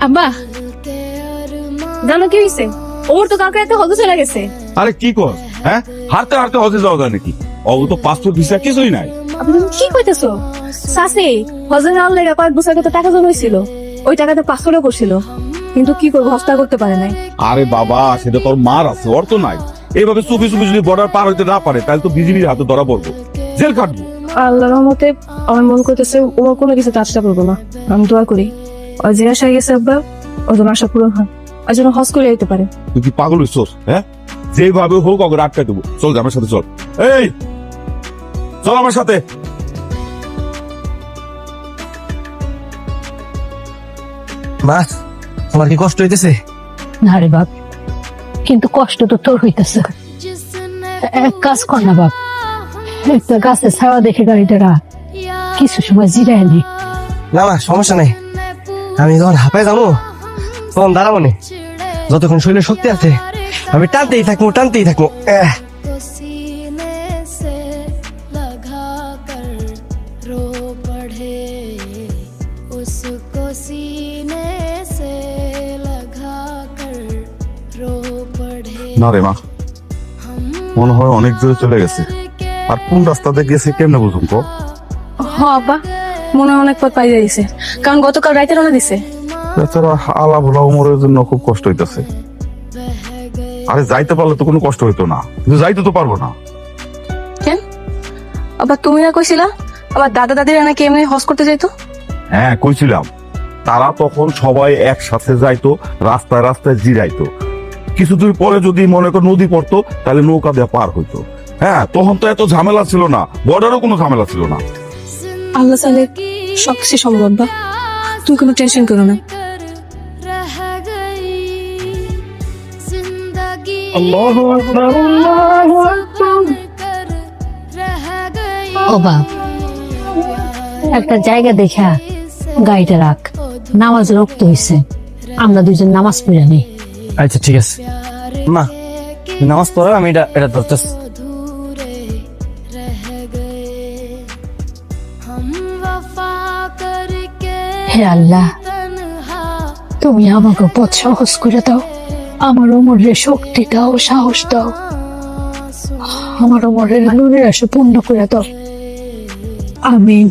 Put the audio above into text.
আব্বা জানো কি হয়েছে? ওর তো কালকে একটা হজে চলে গেছে। আরে কি কর, হ্যাঁ? হারতে হারতে হজে যাওয়া যায় নাকি? ও তো পাসপোর্ট ভিসা কিছুই নাই। আপনি তুমি কি কইতেছো? সাসি হজে যাওয়ার লেগে কয়েক বছর আগে তো টাকা জমাইছিল, ওই টাকাটা পাসপোর্টও করছিল, কিন্তু কি করবো, হস্তা করতে পারে নাই। আরে বাবা, সেটা তোর মার আছে, ওর তো নাই। এইভাবে চুপি চুপি যদি বর্ডার পার হইতে না পারে তাহলে তো বিজিবির হাতে ধরা পড়বো, জেল খাটবো। আল্লাহর রহমতে আমার মন করতেছে ও কোনো কিছু চেষ্টা করবো না। আমি দোয়া করি ও যে আশায় গেছে আব্বা, ও যেন আশা পূরণ হয়, ও যেন হজ করে যেতে পারে। তুই কি পাগল হইছস? হ্যাঁ, যেভাবে হোক ওকে আটকাই দেবো। চল আমার সাথে চল, এই চল আমার সাথে। মা, তোমার কি কষ্ট হইতেছে? না রে বাপ, কিন্তু কষ্ট তো তোর হইতেছে। এক কাজ কর না বাপ, একটা গাছের ছাওয়া দেখে গাড়িটা রাখ, কিছু সময় জিরায় নে। না মা, সমস্যা নাই। আমি যখন হাঁপায় যাবো তখন দাঁড়াবো নি। যতক্ষণ শরীরে শক্তি আছে আমি টানতেই থাকবো, টানতেই থাকবো। सीने से लगा कर रो पड़े, उसको सीने से लगा कर रो पड़े। না রে মা, মনে হয় অনেক দূরে চলে গেছে। আর কোন রাস্তাতে গেছে কেমনে বুঝুন তো? হ আব্বা, মনে হয় অনেক পথ পাই যাইছে, কারণ গতকাল রাইতে রওনা দিছে। বেচারা আলা ভোলা উমরের জন্য খুব কষ্ট হইতেছে। আরে যাইতে পারলে তো কোনো কষ্ট হইতো না, কিন্তু যাইতে তো পারবো না। কেন আবার তুমি না কইছিলা আবার দাদা দাদিরা নাকি এমনি হজ করতে যাইতো? হ্যাঁ কইছিলাম, তারা তখন সবাই একসাথে যাইতো, রাস্তায় রাস্তায় জিরাইতো। কিছু দূর পরে যদি মনে কর নদী পড়তো তাহলে নৌকা দিয়ে পার হইতো। হ্যাঁ, তখন তো এত ঝামেলা ছিল না, বর্ডারও কোনো ঝামেলা ছিল না। আল্লাহ চাইলে সবকিছু সম্ভব আব্বা, তুমি কোনো টেনশন করো না। रह गई जिंदगी আল্লাহু আকবার, আল্লাহু আকবার। कर रह गई। ও বাপ, একটা জায়গা দেখা গাড়িটা রাখ, নামাজ রক্ত হয়েছে, আমরা দুজন নামাজ পড়ে নেই। আচ্ছা ঠিক আছে মা, তুমি নামাজ পড়ো, আমি এটা ধরতেছি। अधूरे रह गए हम वफा करके হে আল্লাহ, तन्हा। তুমি আমাকে পথ সহজ করে দাও, আমার ওমরের শক্তি দাও, সাহস দাও, আমার ওমরের আলুরের আসে পূর্ণ করে দাও। আমিন।